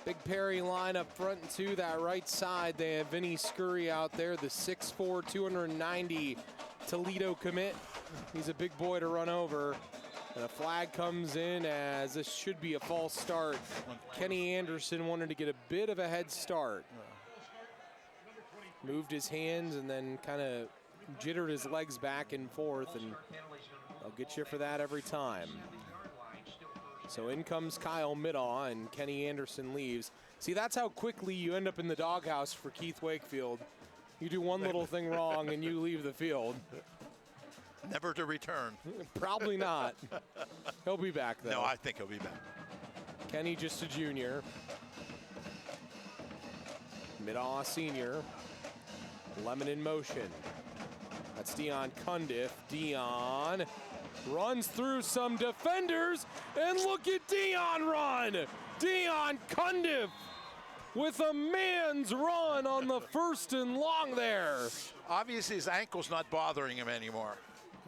Big Perry line up front to that right side. They have Vinny Scurry out there, the 6'4", 290 Toledo commit. He's a big boy to run over. And a flag comes in as this should be a false start. Kenny Anderson wanted to get a bit of a head start. Moved his hands and then kind of jittered his legs back and forth, and they'll get you for that every time. So in comes Kyle Middaugh, and Kenny Anderson leaves. See, that's how quickly you end up in the doghouse for Keith Wakefield. You do one little thing wrong and you leave the field. Never to return. Probably not. He'll be back, though. No, I think he'll be back. Kenny just a junior. Middaugh senior. Lemon in motion. That's Dion Cundiff. Dion runs through some defenders, and look at Dion run! Dion Cundiff with a man's run on the first and long there. Obviously, his ankle's not bothering him anymore.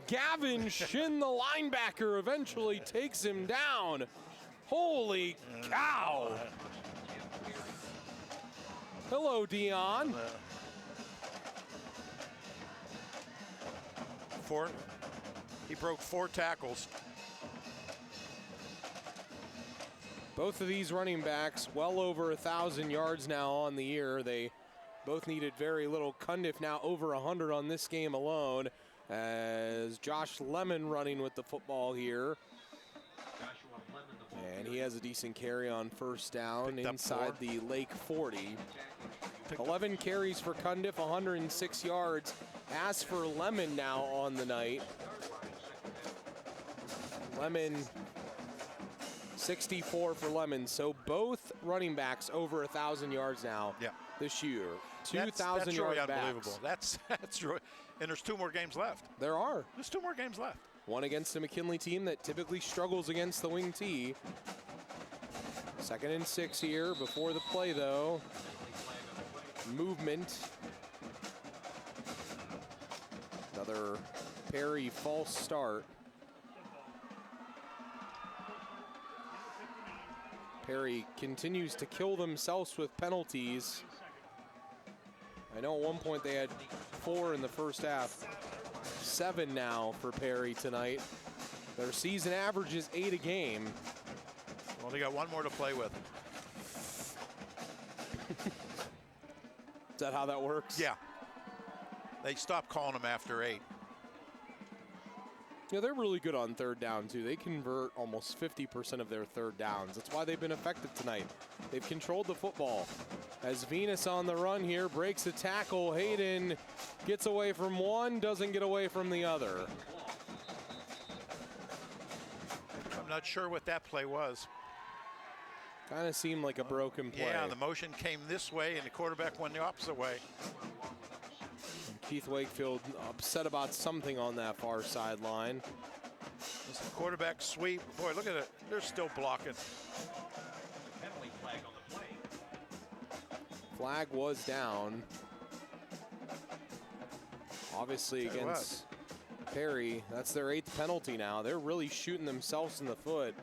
Gavin Shin, the linebacker, eventually takes him down. Holy cow! Hello, Dion. He broke 4 tackles. Both of these running backs well over 1,000 yards now on the year. They both needed very little. Cundiff now over 100 on this game alone, as Josh Lemon running with the football here. And he has a decent carry on first down inside the Lake 40. 11 carries for Cundiff, 106 yards. As for Lemon now on the night, Lemon 64 for Lemon. So both running backs over 1,000 yards now this year. 2,000 yard really backs. unbelievable. That's really, and there's 2 more games left. There are. There's 2 more games left. One against a McKinley team that typically struggles against the wing T. 2nd and 6 here before the play, though. Movement. Another Perry false start. Perry continues to kill themselves with penalties. I know at one point they had 4 in the first half. 7 now for Perry tonight. Their season average is 8 a game. Well, they got 1 more to play with. Is that how that works? Yeah. They stopped calling them after 8. Yeah, they're really good on third down, too. They convert almost 50% of their third downs. That's why they've been effective tonight. They've controlled the football. As Venus on the run here, breaks a tackle. Hayden gets away from one, doesn't get away from the other. I'm not sure what that play was. Kind of seemed like a broken play. Yeah, the motion came this way, and the quarterback went the opposite way. Keith Wakefield upset about something on that far sideline. This quarterback sweep. Boy, look at it. They're still blocking. Penalty flag on the play. Flag was down. Obviously against Perry. That's their 8th penalty now. They're really shooting themselves in the foot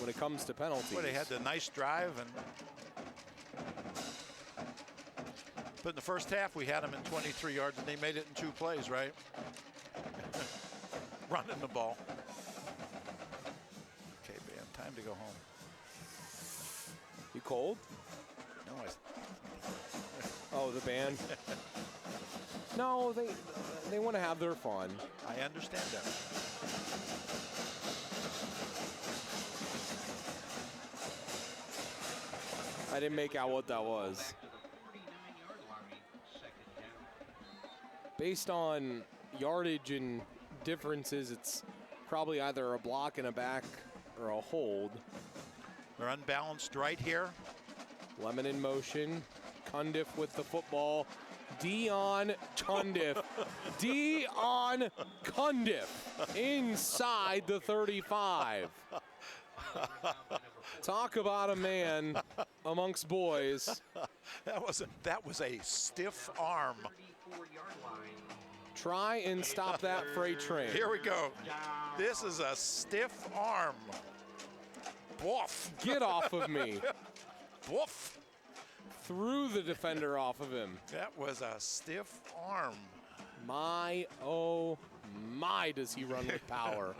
when it comes to penalties. Well, they had the nice drive, but in the first half we had them in 23 yards, and they made it in 2 plays, right? Running the ball. Okay, man, time to go home. You cold? No, Oh, the band. No, they want to have their fun. I understand that. I didn't make out what that was. Based on yardage and differences, it's probably either a block and a back or a hold. They're unbalanced right here. Lemon in motion. Cundiff with the football. Dion Cundiff. Dion Cundiff inside the 35. Talk about a man amongst boys. That was a stiff arm. Try and stop that freight train. Here we go. This is a stiff arm. Boof. Get off of me. Woof. Threw the defender off of him. That was a stiff arm. My, oh my, does he run with power.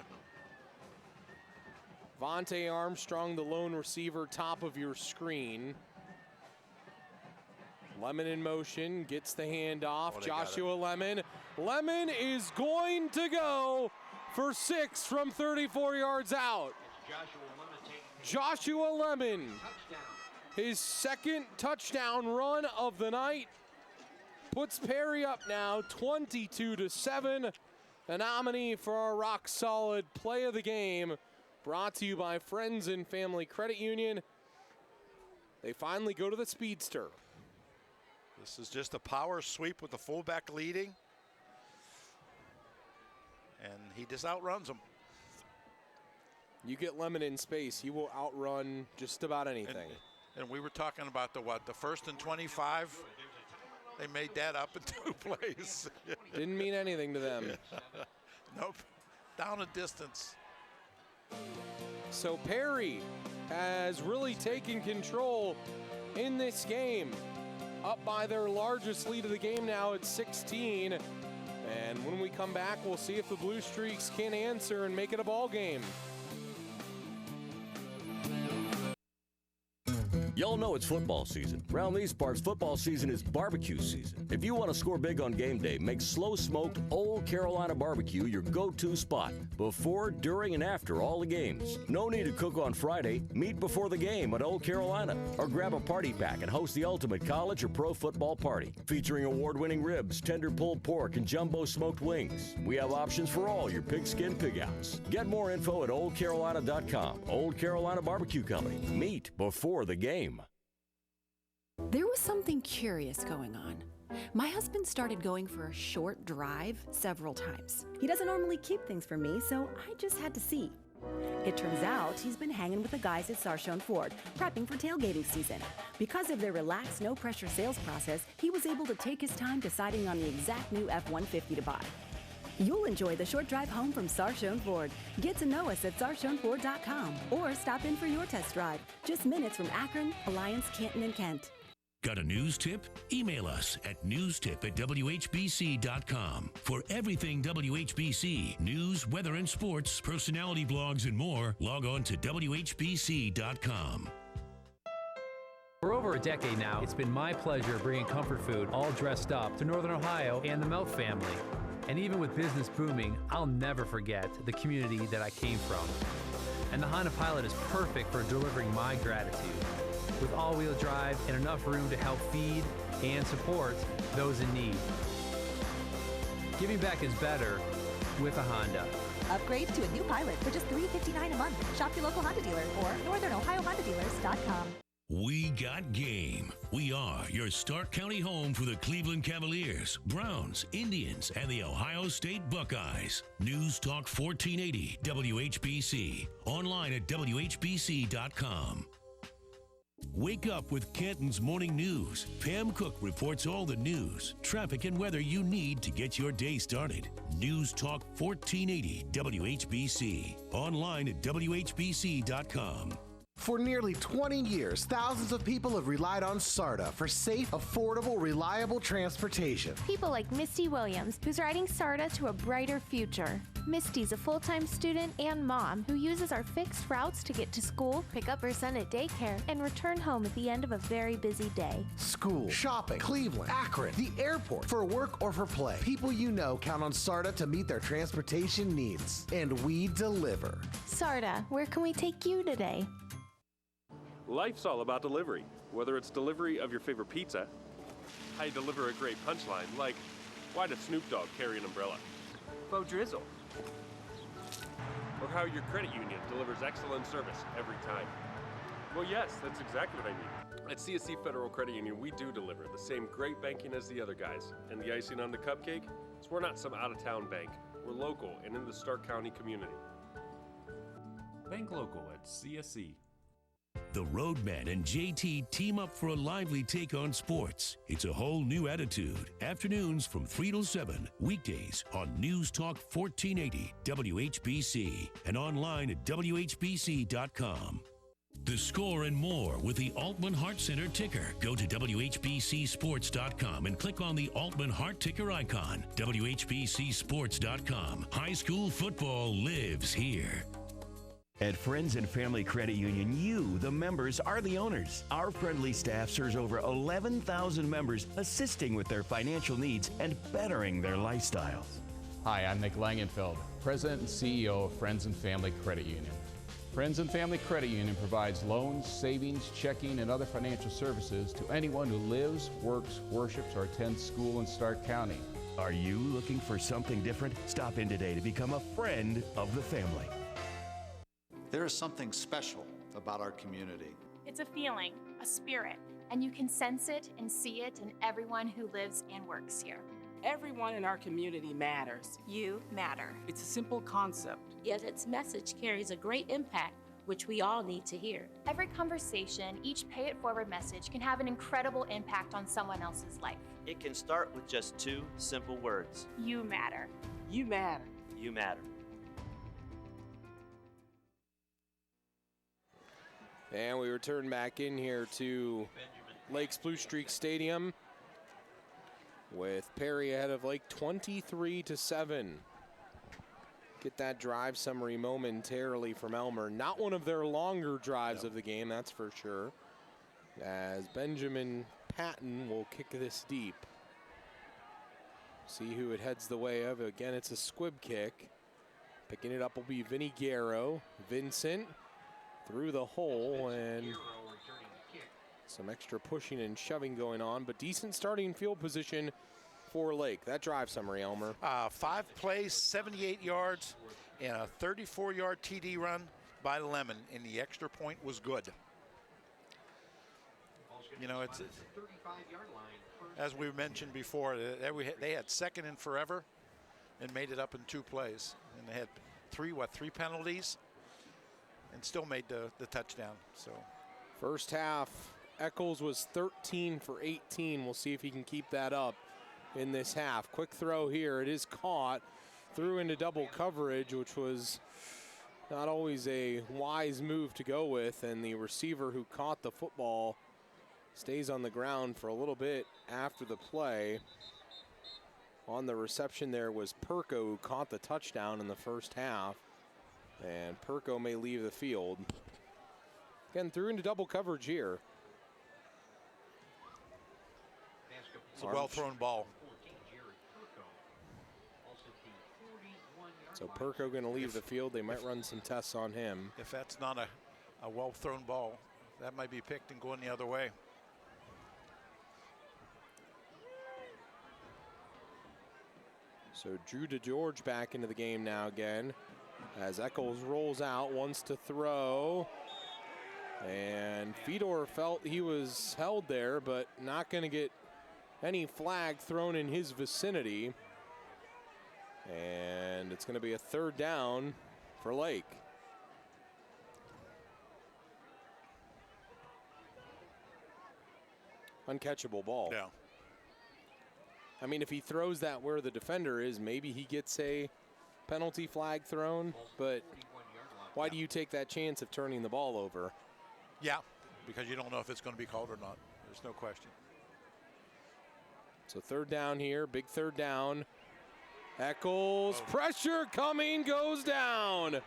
Vontae Armstrong, the lone receiver, top of your screen. Lemon in motion, gets the handoff. Oh, Joshua Lemon. Lemon is going to go for 6 from 34 yards out. Joshua Lemon, his second touchdown run of the night, puts Perry up now 22-7. A nominee for our rock-solid play of the game, brought to you by Friends and Family Credit Union. They finally go to the speedster. This is just a power sweep with the fullback leading. And he just outruns him. You get Lemon in space, he will outrun just about anything. And we were talking about the 1st and 25. They made that up in 2 plays. Didn't mean anything to them. Nope. Down a distance. So Perry has really taken control in this game. Up by their largest lead of the game now at 16. And when we come back, we'll see if the Blue Streaks can answer and make it a ball game. Y'all know it's football season. Around these parts, football season is barbecue season. If you want to score big on game day, make slow-smoked Old Carolina barbecue your go-to spot before, during, and after all the games. No need to cook on Friday. Meet before the game at Old Carolina. Or grab a party pack and host the ultimate college or pro football party. Featuring award-winning ribs, tender pulled pork, and jumbo smoked wings. We have options for all your pigskin pig-outs. Get more info at oldcarolina.com. Old Carolina Barbecue Company. Meet before the game. There was something curious going on. My husband started going for a short drive several times. He doesn't normally keep things from me, so I just had to see. It turns out he's been hanging with the guys at Sarshone Ford, prepping for tailgating season. Because of their relaxed, no-pressure sales process, he was able to take his time deciding on the exact new F-150 to buy. You'll enjoy the short drive home from Sarshone Ford. Get to know us at sarshoneford.com or stop in for your test drive. Just minutes from Akron, Alliance, Canton, and Kent. Got a news tip? Email us at newstip@whbc.com. For everything WHBC, news, weather and sports, personality blogs, and more, log on to WHBC.com. For over a decade now, it's been my pleasure bringing comfort food all dressed up to Northern Ohio and the Melt family. And even with business booming, I'll never forget the community that I came from. And the Honda Pilot is perfect for delivering my gratitude. With all-wheel drive and enough room to help feed and support those in need. Giving back is better with a Honda. Upgrade to a new Pilot for just $359 a month. Shop your local Honda dealer or northernohiohondadealers.com. We got game. We are your Stark County home for the Cleveland Cavaliers, Browns, Indians, and the Ohio State Buckeyes. News Talk 1480 WHBC. Online at WHBC.com. Wake up with Canton's Morning News. Pam Cook reports all the news, traffic, and weather you need to get your day started. News Talk 1480 WHBC. Online at WHBC.com. For nearly 20 years, thousands of people have relied on SARTA for safe, affordable, reliable transportation. People like Misty Williams, who's riding SARTA to a brighter future. Misty's a full-time student and mom who uses our fixed routes to get to school, pick up her son at daycare, and return home at the end of a very busy day. School, shopping, Cleveland, Akron, the airport, for work or for play. People you know count on SARTA to meet their transportation needs. And we deliver. SARTA, where can we take you today? Life's all about delivery. Whether it's delivery of your favorite pizza, how you deliver a great punchline, like, why does Snoop Dogg carry an umbrella? Bo Drizzle. Or how your credit union delivers excellent service every time. Well, yes, that's exactly what I mean. At CSC Federal Credit Union, we do deliver the same great banking as the other guys. And the icing on the cupcake is we're not some out-of-town bank. We're local and in the Stark County community. Bank local at CSC. The Roadman and JT team up for a lively take on sports. It's a whole new attitude. Afternoons from 3 till 7. Weekdays on News Talk 1480 WHBC and online at WHBC.com. the score, and more with the Altman Heart Center ticker. Go to WHBCSports.com and click on the Altman Heart ticker icon. WHBCSports.com. High school football lives here. At Friends and Family Credit Union, you, the members, are the owners. Our friendly staff serves over 11,000 members, assisting with their financial needs and bettering their lifestyles. Hi, I'm Nick Langenfeld, President and CEO of Friends and Family Credit Union. Friends and Family Credit Union provides loans, savings, checking, and other financial services to anyone who lives, works, worships, or attends school in Stark County. Are you looking for something different? Stop in today to become a friend of the family. There is something special about our community. It's a feeling, a spirit, and you can sense it and see it in everyone who lives and works here. Everyone in our community matters. You matter. It's a simple concept. Yet its message carries a great impact, which we all need to hear. Every conversation, each Pay It Forward message can have an incredible impact on someone else's life. It can start with just 2 simple words. You matter. You matter. You matter. And we return back in here to Lake's Blue Streak Stadium with Perry ahead of Lake 23-7. Get that drive summary momentarily from Elmer. Not one of their longer drives of the game, that's for sure. As Benjamin Patton will kick this deep. See who it heads the way of. Again, it's a squib kick. Picking it up will be Vinny Guerrero. Vincent through the hole, and some extra pushing and shoving going on, but decent starting field position for Lake. That drive summary, Elmer. 5 plays, 78 yards, and a 34-yard TD run by Lemon, and the extra point was good. You know, it's as we mentioned before, they had second and forever and made it up in 2 plays. And they had 3 penalties and still made the touchdown. So first half, Eccles was 13 for 18. We'll see if he can keep that up in this half. Quick throw here. It is caught. Threw into double coverage, which was not always a wise move to go with. And the receiver who caught the football stays on the ground for a little bit after the play. On the reception there was Perko, who caught the touchdown in the first half. And Perko may leave the field. Again, threw into double coverage here. It's a well-thrown ball. So Perko going to leave the field. They might run some tests on him. If that's not a well-thrown ball, that might be picked and going the other way. So Drew DeGeorge back into the game now again. As Eccles rolls out, wants to throw. And Fedor felt he was held there, but not going to get any flag thrown in his vicinity. And it's going to be a 3rd down for Lake. Uncatchable ball. Yeah. I mean, if he throws that where the defender is, maybe he gets a penalty flag thrown, but why do you take that chance of turning the ball over? Yeah, because you don't know if it's going to be called or not. There's no question. So 3rd down here, big 3rd down. Eccles, pressure coming, goes down.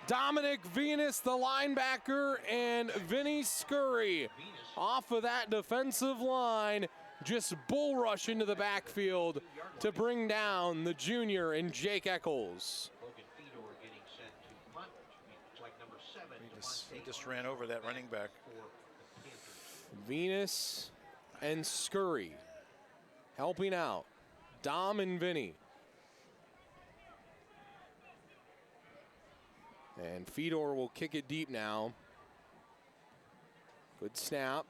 Dominic Venus, the linebacker, and Vinny Scurry off of that defensive line, just bull rush into the backfield to bring down the junior and Jake Eccles. He just ran over that running back. Venus and Scurry helping out. Dom and Vinny. And Fedor will kick it deep now. Good snap.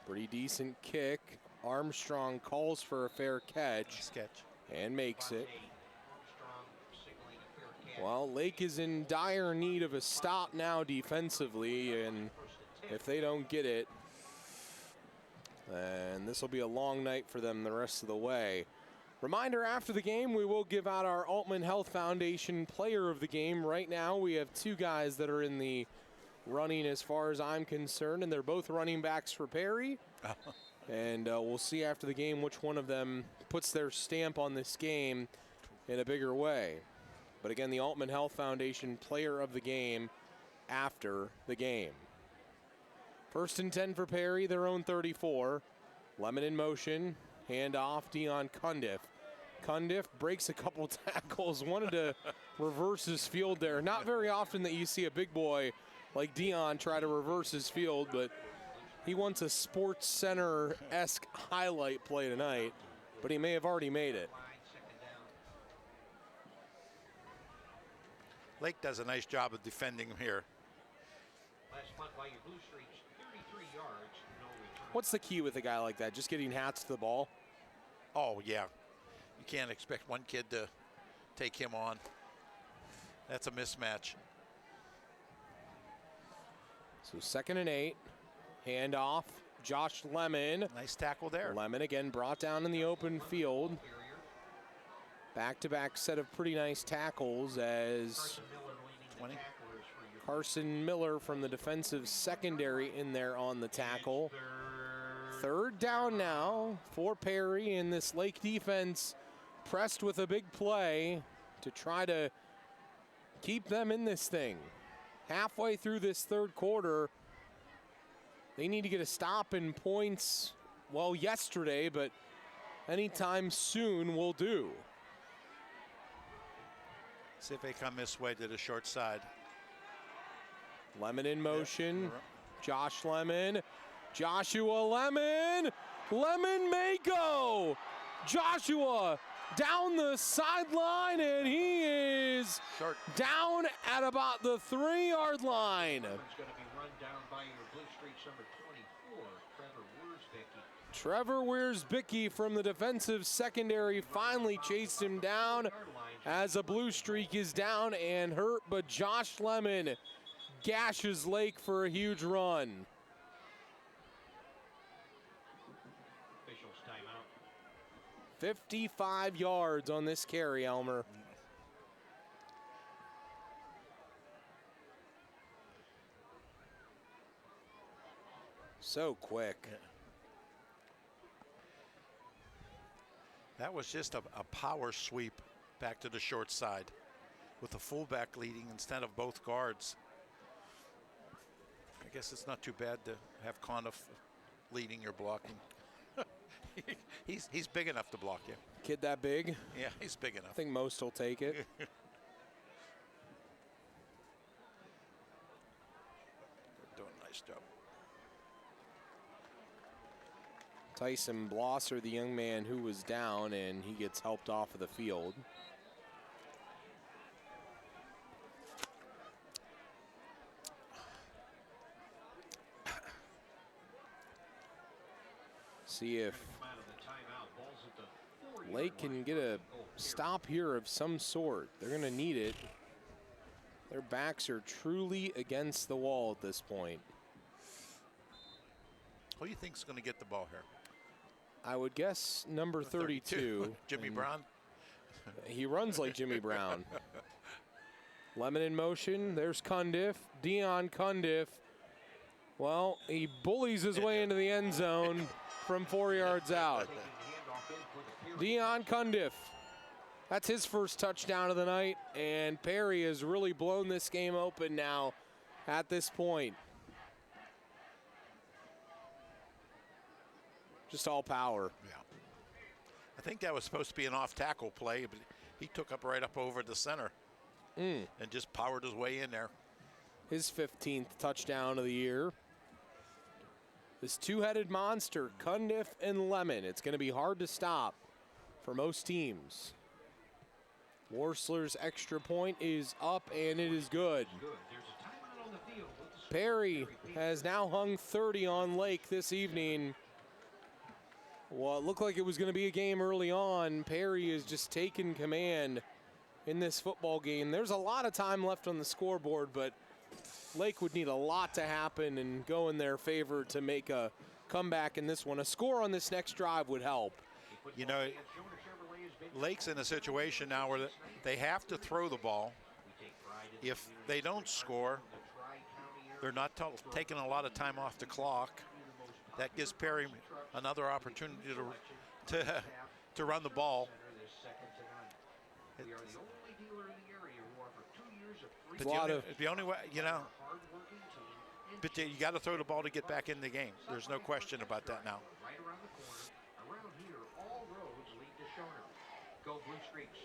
Pretty decent kick. Armstrong calls for a fair catch. And makes it. Well, Lake is in dire need of a stop now defensively, and if they don't get it, then this will be a long night for them the rest of the way. Reminder, after the game, we will give out our Altman Health Foundation Player of the Game. Right now, we have 2 guys that are in the running as far as I'm concerned, and they're both running backs for Perry. And we'll see after the game which one of them puts their stamp on this game in a bigger way. But again, the Altman Health Foundation player of the game after the game. 1st and 10 for Perry, their own 34. Lemon in motion, handoff, Dion Cundiff. Cundiff breaks a couple tackles, wanted to reverse his field there. Not very often that you see a big boy like Dion try to reverse his field, but he wants a Sports Center-esque highlight play tonight, but he may have already made it. Lake does a nice job of defending him here. Last punt by your Blue Streaks, 33 yards, no return. What's the key with a guy like that? Just getting hats to the ball? Oh, yeah. You can't expect one kid to take him on. That's a mismatch. So 2nd and 8. Handoff, Josh Lemon. Nice tackle there. Lemon again brought down in the open field. Back-to-back set of pretty nice tackles as Carson Miller from the defensive secondary in there on the tackle. 3rd down now for Perry, and this Lake defense pressed with a big play to try to keep them in this thing. Halfway through this 3rd quarter, they need to get a stop in points, well, yesterday, but anytime soon will do. See if they come this way to the short side. Lemon in motion. Josh Lemon. Joshua Lemon. Lemon may go. Joshua down the sideline, and he is down at about the 3-yard line. It's going to be run down by your Blue Streaks number 24, Trevor Wiersbicki. Trevor Wiersbicki from the defensive secondary finally chased him down as a Blue Streak is down and hurt, but Josh Lemon gashes Lake for a huge run. Officials timeout. 55 yards on this carry, Elmer. So quick. That was just a power sweep back to the short side with the fullback leading instead of both guards. I guess it's not too bad to have Conniff leading your blocking. he's big enough to block you. Kid that big? Yeah, he's big enough. I think most will take it. Doing a nice job. Tyson Blosser, the young man who was down, and he gets helped off of the field. See if Lake can get a stop here of some sort. They're going to need it. Their backs are truly against the wall at this point. Who do you think is going to get the ball here? I would guess number 32. Jimmy Brown? He runs like Jimmy Brown. Lemon in motion. There's Cundiff. Dion Cundiff. Well, he bullies his way into the end zone from 4 yards out. Dion Cundiff. That's his first touchdown of the night, and Perry has really blown this game open now at this point. Just all power. Yeah. I think that was supposed to be an off-tackle play, but he took up right up over the center and just powered his way in there. His 15th touchdown of the year. This two-headed monster, Cundiff and Lemon. It's going to be hard to stop for most teams. Worsler's extra point is up, and it is good. Perry has now hung 30 on Lake this evening. Well, it looked like it was going to be a game early on. Perry is just taking command in this football game. There's a lot of time left on the scoreboard, but Lake would need a lot to happen and go in their favor to make a comeback in this one. A score on this next drive would help. You know, Lake's in a situation now where they have to throw the ball. If they don't score, They're not taking a lot of time off the clock. That gives Perry another opportunity to run the ball. The only way, you know, but you got to throw the ball to get back in the game. There's no question about that now. Right around the corner. Around here, all roads lead to Schoner. Go Blue Streaks.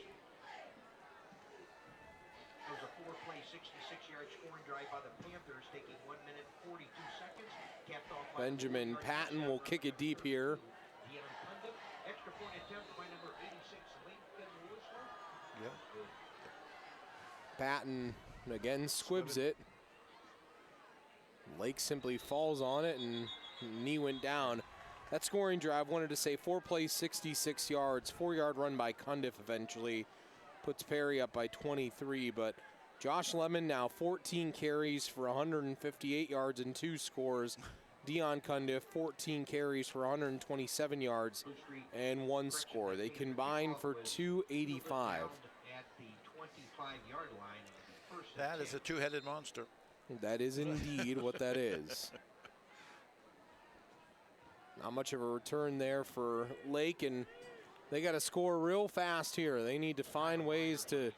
It was a 4-play, 66-yard scoring drive by the Panthers, taking 1 minute 42 seconds. Capped off by Benjamin Patton will kick it deep here. Deion Cundiff. Extra point attempt by number 86, Lincoln Whistler. Yeah. Patton again squibs it. Lake simply falls on it and knee went down. That scoring drive, wanted to say 4 plays, 66 yards, 4-yard run by Cundiff eventually puts Perry up by 23, but Josh Lemon now 14 carries for 158 yards and 2 scores. Deion Cundiff 14 carries for 127 yards and 1 score. They combine for 285. At the 25-yard line. That is a two-headed monster. That is indeed what that is. Not much of a return there for Lake, and they got to score real fast here. They need to find ways to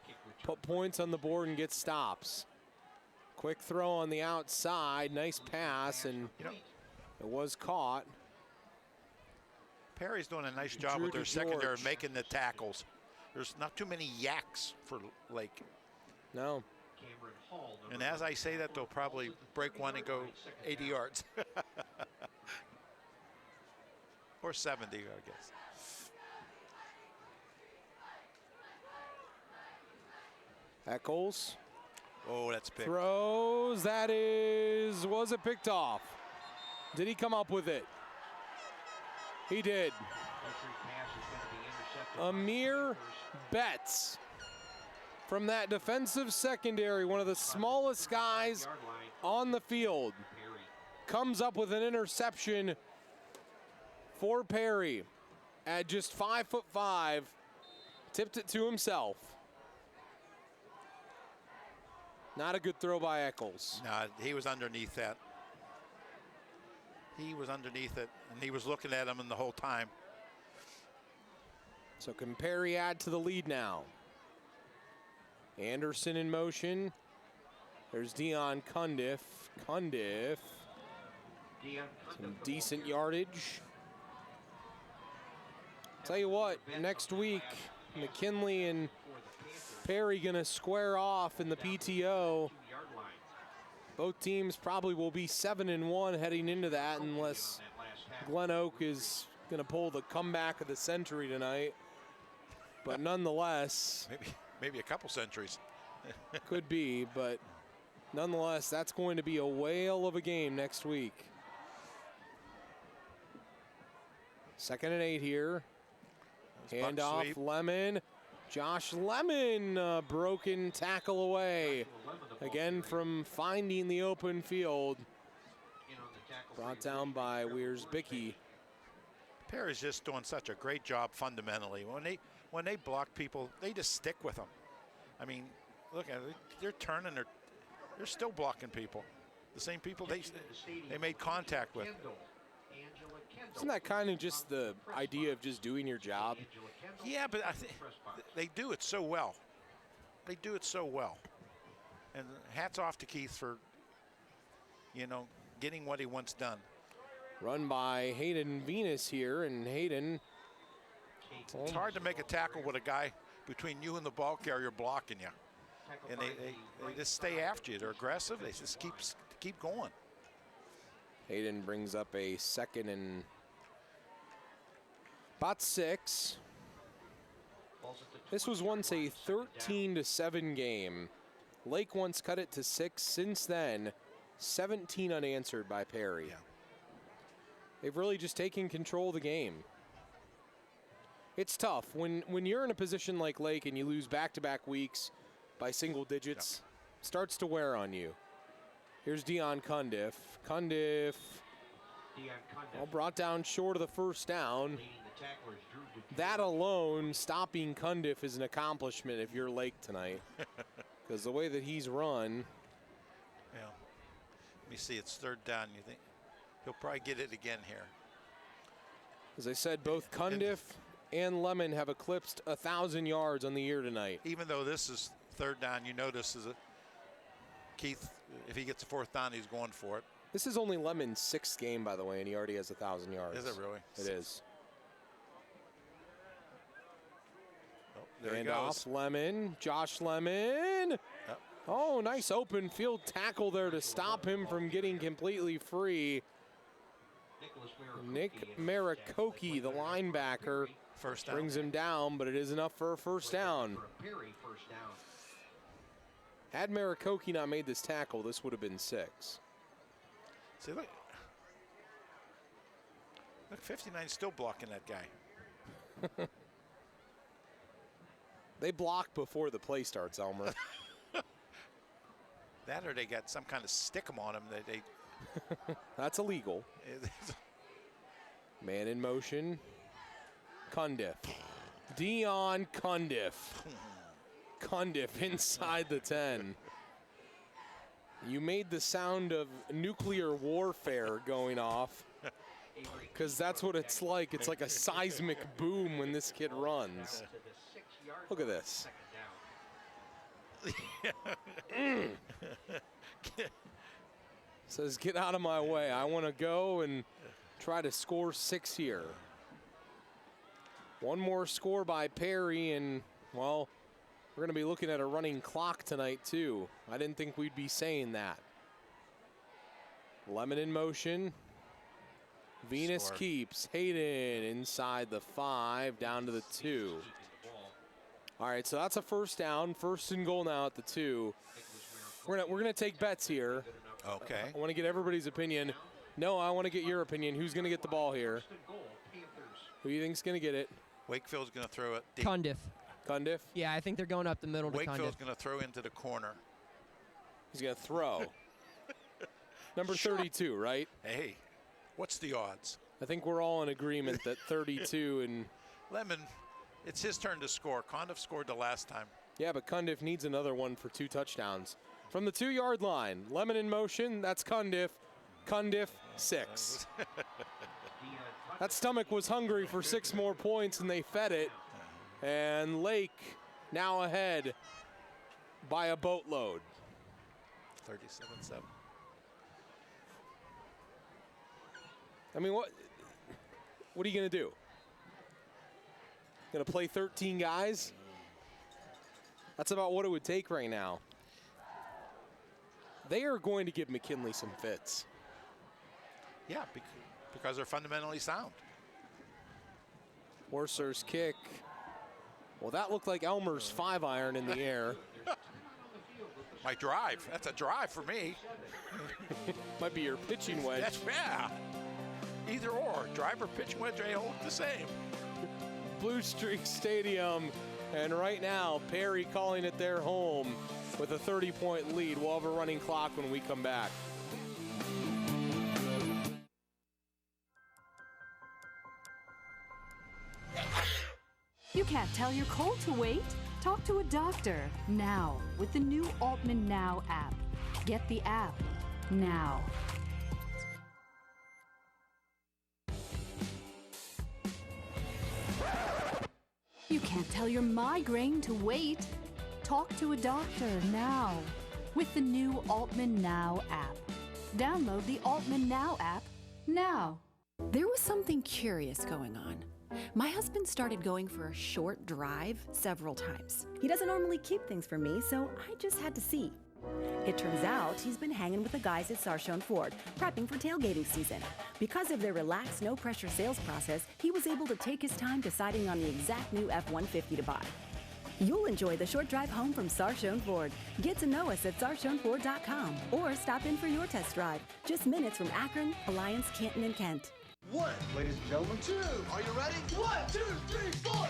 put points on the board and get stops. Quick throw on the outside, nice pass, and it was caught. Perry's doing a nice job with their secondary making the tackles. There's not too many yaks for Lake. No. And as I say that, they'll probably break one and go 80 yards. Or 70, I guess. Eccles. Oh, that's big. Throws, was it picked off? Did he come up with it? He did. Amir Betts from that defensive secondary, one of the smallest guys on the field, comes up with an interception for Perry at just 5'5", tipped it to himself. Not a good throw by Eccles. No, he was underneath that. He was underneath it, and he was looking at him the whole time. So can Perry add to the lead now? Anderson in motion. There's Deion Cundiff. Cundiff. Some decent yardage. Tell you what, next week, McKinley and Perry gonna square off in the PTO. Both teams probably will be 7-1 heading into that, unless Glen Oak is gonna pull the comeback of the century tonight. But nonetheless, maybe a couple centuries. Could be, but nonetheless, that's going to be a whale of a game next week. 2nd and 8 here. Handoff, Lemon. Josh Lemon, broken tackle away. Again from finding the open field. Brought down by Weirs-Bickey. Perry's just doing such a great job fundamentally. When they block people, they just stick with them. I mean, look at it. They're turning. They're still blocking people. The same people they made contact with. Isn't that kind of just the idea of just doing your job? Yeah, but I think they do it so well. They do it so well. And hats off to Keith for, getting what he wants done. Run by Hayden Venus here, and Hayden. It's hard to make a tackle with a guy between you and the ball carrier blocking you. And they just stay after you. They're aggressive. They just keep going. Hayden brings up a 2nd and about 6. This was once a 13-7 game. Lake once cut it to 6. Since then, 17 unanswered by Perry. Yeah. They've really just taken control of the game. It's tough when you're in a position like Lake and you lose back-to-back weeks by single digits. Starts to wear on you. Here's Deion Cundiff. Cundiff all brought down short of the first down. That alone, stopping Cundiff, is an accomplishment if you're Lake tonight. Because the way that he's run. Yeah. Let me see, it's third down. You think he'll probably get it again here? As I said, both Cundiff and Lemon have eclipsed 1,000 yards on the year tonight. Even though this is third down, you notice Keith, if he gets a fourth down, he's going for it. This is only Lemon's 6th game, by the way, and he already has 1,000 yards. Is it really? It is. Oh, there he And goes. off Lemon, Josh Lemon. Yep. Oh, nice open field tackle there to stop him from getting completely free. Nick Maricoki, the linebacker, first down. brings him down, but it is enough for a first down. Had Maricoki not made this tackle, this would have been 6. See, look, 59 still blocking that guy. They block before the play starts, Elmer. That or they got some kind of stick-em on him that they. That's illegal. Man in motion. Cundiff. Dion Cundiff. Cundiff inside the 10. You made the sound of nuclear warfare going off, because that's what it's like. It's like a seismic boom when this kid runs. Look at this. Says, get out of my way. I want to go and try to score 6 here. One more score by Perry, and, well, we're going to be looking at a running clock tonight, too. I didn't think we'd be saying that. Lemon in motion. Venus Score. keeps. Hayden inside the 5, down to the 2. All right, so that's a first down. First and goal now at the 2. We're gonna take bets here. Okay. I want to get everybody's opinion. No, I want to get your opinion. Who's going to get the ball here? Who do you think's going to get it? Wakefield's going to throw it deep. Cundiff. Cundiff? Yeah, I think they're going up the middle to Wakefield's Cundiff. going to throw into the corner. He's going to throw. Number 32, right? Hey, what's the odds? I think we're all in agreement that 32 and... Lemon, it's his turn to score. Cundiff scored the last time. Yeah, but Cundiff needs another one for 2 touchdowns. From the 2-yard line, Lemon in motion, that's Cundiff. Cundiff, 6. That stomach was hungry for 6 more points, and they fed it. And Lake now ahead by a boatload. 37-7. I mean, what are you going to do? Going to play 13 guys? That's about what it would take right now. They are going to give McKinley some fits. Yeah, because they're fundamentally sound. Worcer's kick. Well, that looked like Elmer's 5-iron in the air. My drive. That's a drive for me. Might be your pitching wedge. Yeah. Either or. Drive or pitching wedge, they hold the same. Blue Streak Stadium. And right now, Perry calling it their home with a 30-point lead. We'll have a running clock when we come back. You can't tell your cold to wait? Talk to a doctor now with the new Altman Now app. Get the app now. You can't tell your migraine to wait. Talk to a doctor now with the new Altman Now app. Download the Altman Now app now. There was something curious going on. My husband started going for a short drive several times. He doesn't normally keep things from me, so I just had to see. It turns out he's been hanging with the guys at Sarchone Ford, prepping for tailgating season. Because of their relaxed, no-pressure sales process, he was able to take his time deciding on the exact new F-150 to buy. You'll enjoy the short drive home from Sarchone Ford. Get to know us at sarchoneford.com or stop in for your test drive. Just minutes from Akron, Alliance, Canton, and Kent. 1, ladies and gentlemen, 2. Are you ready? 1, 2, 3, 4.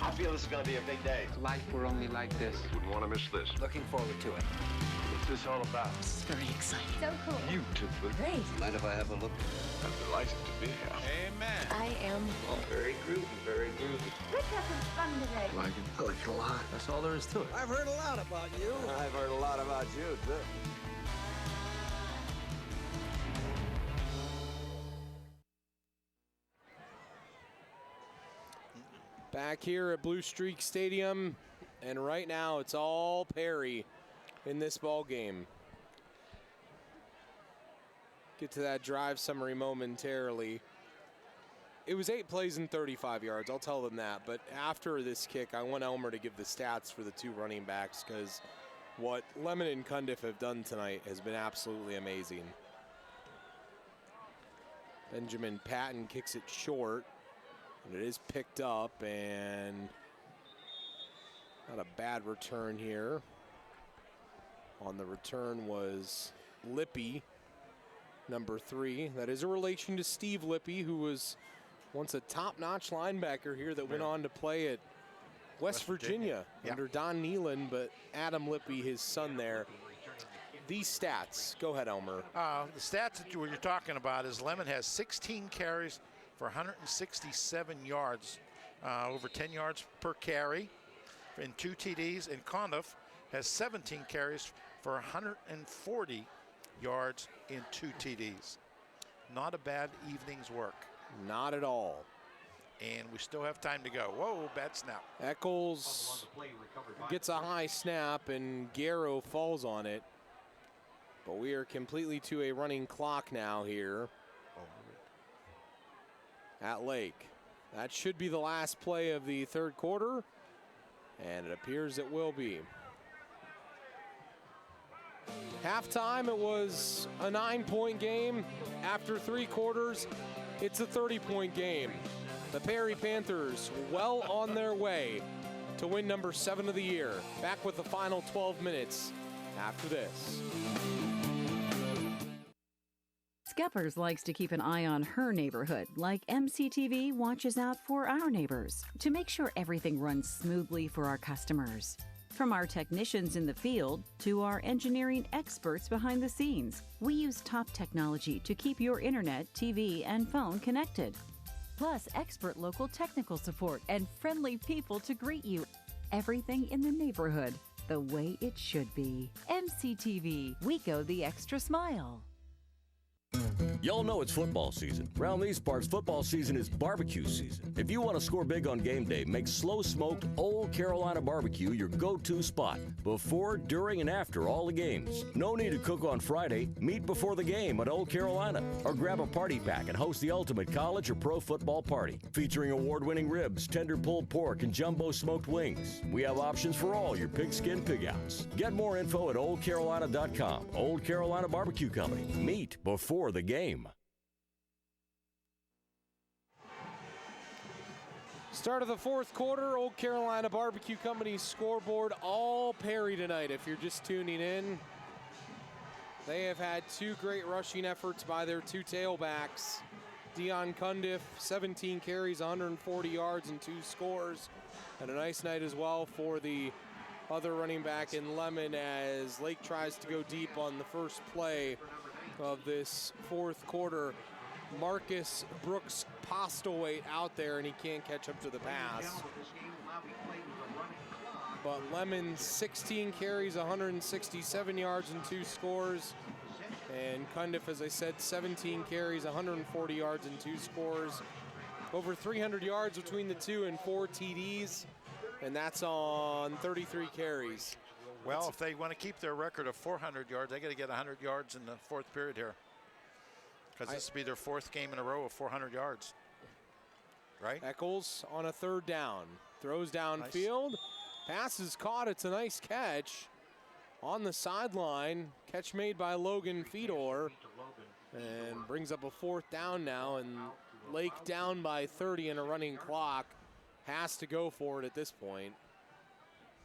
I feel this is going to be a big day. Life were only like this. Wouldn't want to miss this. Looking forward to it. What's this all about? This is very exciting. So cool. Beautiful. Great. Mind if I have a look? I'm delighted to be here. Amen. I am. Oh, very groovy, very groovy. Let's have some fun today. I like it a lot. That's all there is to it. I've heard a lot about you. I've heard a lot about you, too. Back here at Blue Streak Stadium, and right now it's all Perry in this ball game. Get to that drive summary momentarily. It was 8 plays and 35 yards, I'll tell them that. But after this kick, I want Elmer to give the stats for the 2 running backs, because what Lemon and Cundiff have done tonight has been absolutely amazing. Benjamin Patton kicks it short, and it is picked up, and not a bad return here. On the return was Lippy, number 3. That is a relation to Steve Lippy, who was once a top-notch linebacker here that went on to play at West Virginia under Don Nealon, but Adam Lippy, his son there. These stats, go ahead, Elmer. The stats that you're talking about is Lemon has 16 carries for 167 yards, over 10 yards per carry in 2 TDs, and Condiff has 17 carries for 140 yards in 2 TDs. Not a bad evening's work. Not at all. And we still have time to go. Whoa, bad snap. Eccles gets a high snap, and Garrow falls on it. But we are completely to a running clock now here at Lake. That should be the last play of the 3rd quarter, and it appears it will be. Halftime, it was a 9-point game. After 3 quarters, it's a 30-point game. The Perry Panthers well on their way to win number 7 of the year. Back with the final 12 minutes after this. Skeppers likes to keep an eye on her neighborhood, like MCTV watches out for our neighbors to make sure everything runs smoothly for our customers. From our technicians in the field to our engineering experts behind the scenes, we use top technology to keep your internet, TV, and phone connected. Plus, expert local technical support and friendly people to greet you. Everything in the neighborhood the way it should be. MCTV, we go the extra mile. Y'all know it's football season. Around these parts, football season is barbecue season. If you want to score big on game day, make slow-smoked Old Carolina barbecue your go-to spot before, during, and after all the games. No need to cook on Friday. Meet before the game at Old Carolina. Or grab a party pack and host the ultimate college or pro football party. Featuring award-winning ribs, tender pulled pork, and jumbo smoked wings. We have options for all your pigskin pig-outs. Get more info at oldcarolina.com. Old Carolina Barbecue Company. Meet before the game. Start of the 4th quarter, Old Carolina Barbecue Company's scoreboard all Perry tonight. If you're just tuning in, they have had 2 great rushing efforts by their 2 tailbacks. Dion Cundiff, 17 carries, 140 yards, and 2 scores. And a nice night as well for the other running back in Lemon as Lake tries to go deep on the first play of this 4th quarter. Marcus Brooks Postlewaite out there, and he can't catch up to the pass. But Lemon, 16 carries, 167 yards, and 2 scores. And Cundiff, as I said, 17 carries, 140 yards, and 2 scores. Over 300 yards between the 2 and 4 TDs, and that's on 33 carries. Well, if they want to keep their record of 400 yards, they got to get 100 yards in the 4th period here. Because this will be their 4th game in a row of 400 yards. Right? Eccles on a 3rd down. Throws downfield. Nice. Pass is caught. It's a nice catch. On the sideline. Catch made by Logan Fedor. And brings up a 4th down now. And Lake down by 30 in a running clock. Has to go for it at this point.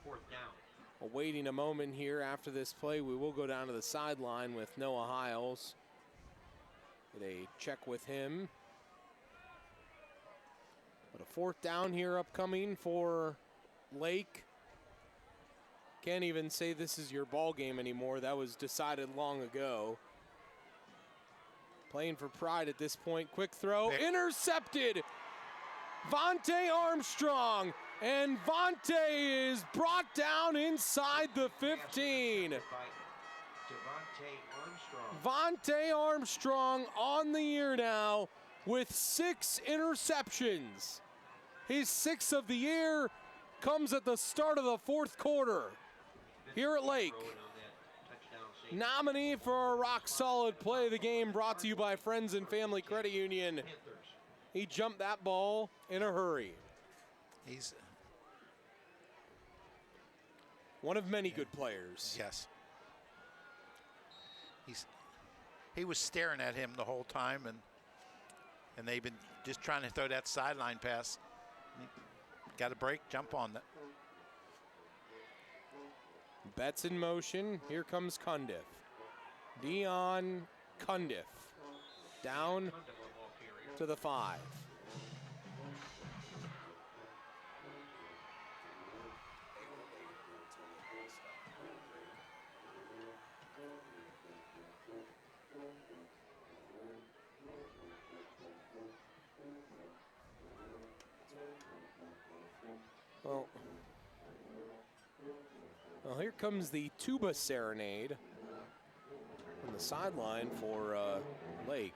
4th down. Awaiting a moment here after this play. We will go down to the sideline with Noah Hiles. Get a check with him. But a 4th down here upcoming for Lake. Can't even say this is your ball game anymore. That was decided long ago. Playing for pride at this point. Quick throw. Intercepted. Vontae Armstrong. And Vontae is brought down inside the 15. Vontae Armstrong on the year now with 6 interceptions. His 6th of the year comes at the start of the 4th quarter here at Lake. Nominee for a rock-solid play of the game, brought to you by Friends and Family Credit Union. He jumped that ball in a hurry. He's one of many good players. Yes. He was staring at him the whole time, and they've been just trying to throw that sideline pass. Got a break, jump on that. Betts in motion. Here comes Cundiff. Dion Cundiff down to the 5. Well, here comes the tuba serenade on the sideline for Lake.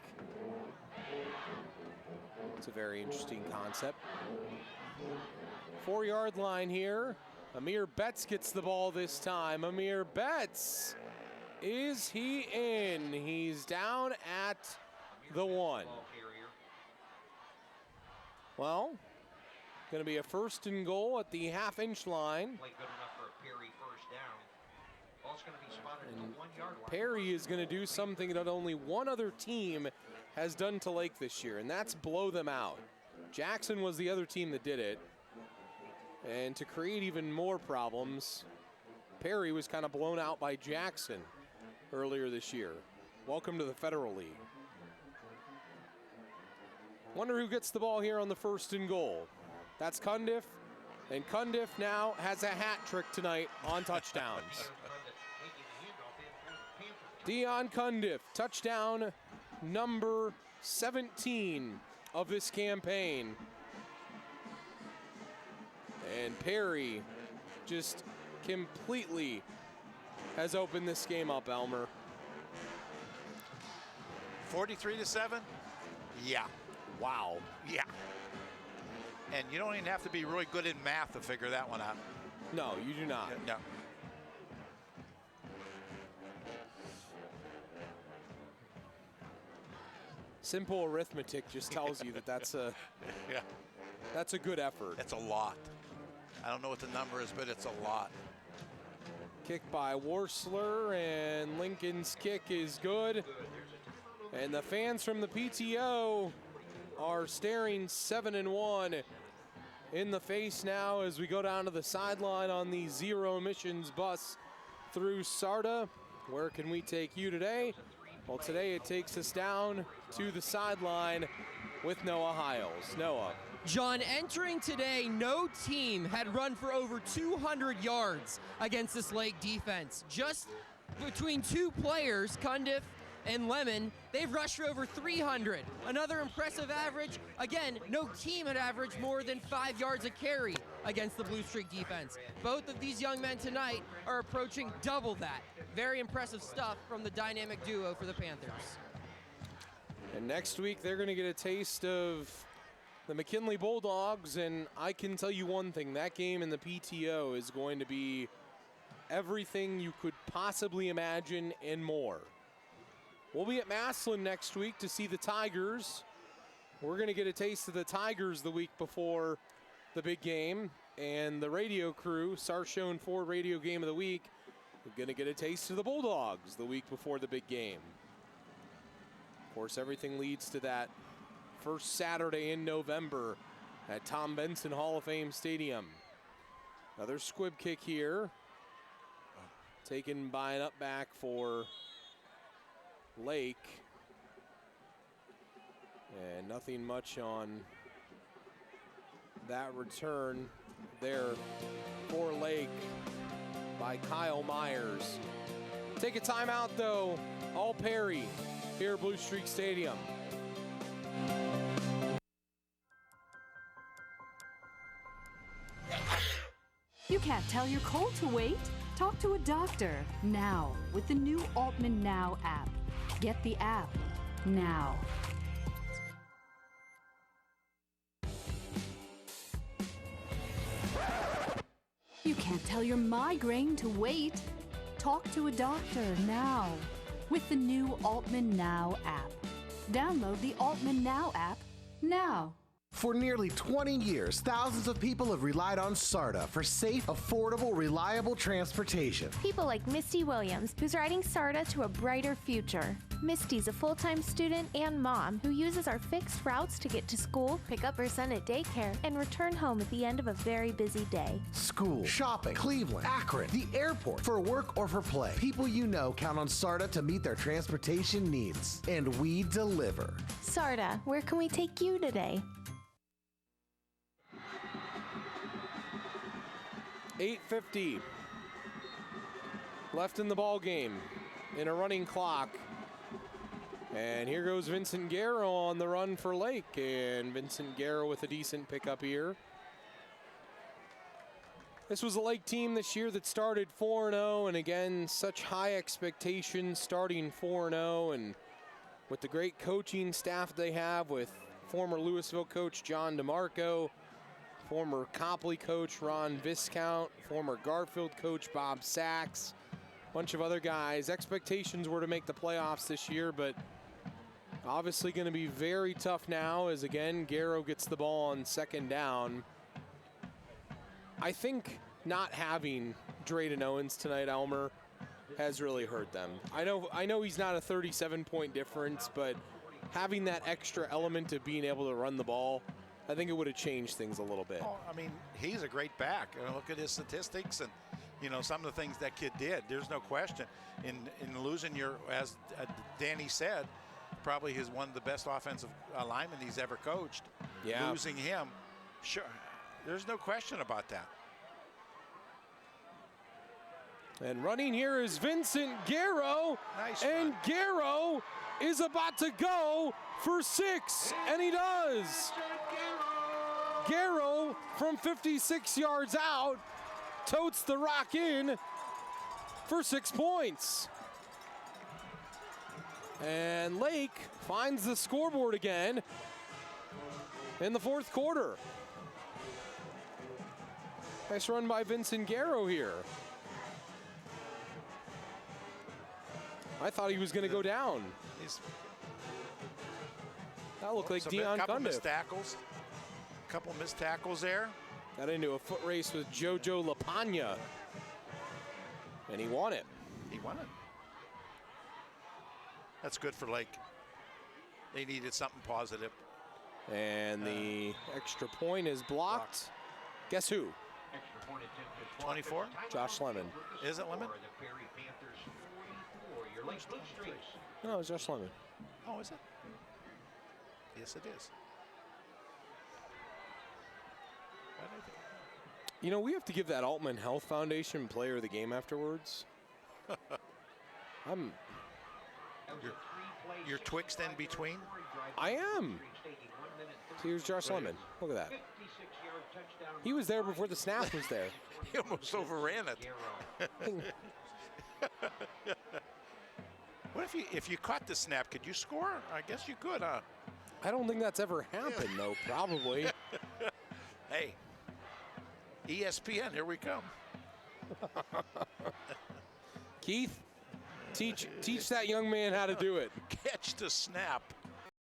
It's a very interesting concept. 4-yard line here. Amir Betts gets the ball this time. Amir Betts, is he in? He's down at the 1. Well, going to be a 1st and goal at the half-inch line. And Perry is going to do something that only one other team has done to Lake this year, and that's blow them out. Jackson was the other team that did it. And to create even more problems, Perry was kind of blown out by Jackson earlier this year. Welcome to the Federal League. Wonder who gets the ball here on the 1st and goal. That's Cundiff, and Cundiff now has a hat trick tonight on touchdowns. Dion Cundiff, touchdown number 17 of this campaign. And Perry just completely has opened this game up, Elmer. 43-7? Yeah. Wow. Yeah. And you don't even have to be really good in math to figure that one out. No, you do not. No. Simple arithmetic just tells you that that's a that's a good effort. It's a lot. I don't know what the number is, but it's a lot. Kick by Worsler, and Lincoln's kick is good. And the fans from the PTO are staring 7-1 in the face now as we go down to the sideline on the zero emissions bus through SARTA. Where can we take you today? Well, today it takes us down to the sideline with Noah Hiles. Noah. John, entering today, no team had run for over 200 yards against this Lake defense. Just between 2 players, Cundiff and Lemon, they've rushed for over 300. Another impressive average. Again, no team had averaged more than 5 yards a carry against the Blue Streak defense. Both of these young men tonight are approaching double that. Very impressive stuff from the dynamic duo for the Panthers. And next week, they're going to get a taste of the McKinley Bulldogs, and I can tell you one thing, that game in the PTO is going to be everything you could possibly imagine and more. We'll be at Massillon next week to see the Tigers. We're going to get a taste of the Tigers the week before the big game, and the radio crew, Sarshone 4 Radio Game of the Week, we're going to get a taste of the Bulldogs the week before the big game. Of course, everything leads to that first Saturday in November at Tom Benson Hall of Fame Stadium. Another squib kick here, taken by an up back for Lake. And nothing much on that return there for Lake by Kyle Myers. Take a timeout though, all Perry here at Blue Streak Stadium. You can't tell your cold to wait? Talk to a doctor now with the new Altman Now app. Get the app now. You can't tell your migraine to wait. Talk to a doctor now with the new Altman Now app. Download the Altman Now app now. For nearly 20 years, thousands of people have relied on SARTA for safe, affordable, reliable transportation. People like Misty Williams, who's riding SARTA to a brighter future. Misty's a full-time student and mom who uses our fixed routes to get to school, pick up her son at daycare, and return home at the end of a very busy day. School, shopping, Cleveland, Akron, the airport, for work or for play. People you know count on SARTA to meet their transportation needs. And we deliver. SARTA, where can we take you today? 8:50 left in the ball game in a running clock. And here goes Vincent Garrow on the run for Lake. And Vincent Garrow with a decent pickup here. This was a Lake team this year that started 4-0. And again, such high expectations starting 4-0. And with the great coaching staff they have with former Louisville coach John DeMarco, former Copley coach Ron Viscount, former Garfield coach Bob Sachs, a bunch of other guys. Expectations were to make the playoffs this year, but obviously going to be very tough now as, again, Garrow gets the ball on second down. I think not having Drayden Owens tonight, Elmer, has really hurt them. I know he's not a 37-point difference, but having that extra element of being able to run the ball, I think it would have changed things a little bit. Oh, I mean, he's a great back. Look at his statistics and, you know, some of the things that kid did. There's no question. In losing your, as Danny said, probably one of the best offensive linemen he's ever coached. Yeah. Losing him, sure, there's no question about that. And running here is Vincent Garrow. Nice and Garrow is about to go for 6, and he does. Garrow from 56 yards out totes the rock in for 6 points. And Lake finds the scoreboard again in the fourth quarter. Nice run by Vincent Garrow here. I thought he was going to go down. That looked like Dion Cundiff. Couple missed tackles there. Got into a foot race with Jojo LaPagna. And he won it. He won it. That's good for Lake. They needed something positive. And the extra point is blocked. Guess who? 24? Josh Lemon. Is it Lemon? No, it's Josh Lemon. Oh, is it? Yes, it is. You know, we have to give that Altman Health Foundation player of the game afterwards. You're twixt in between? I am. Here's Josh Lemon. Look at that. He was there before the snap was there. He almost overran it. What if you caught the snap? Could you score? I guess you could, huh? I don't think that's ever happened, though. Probably. Hey, ESPN, here we come. Keith, teach that young man how to do it. Catch the snap.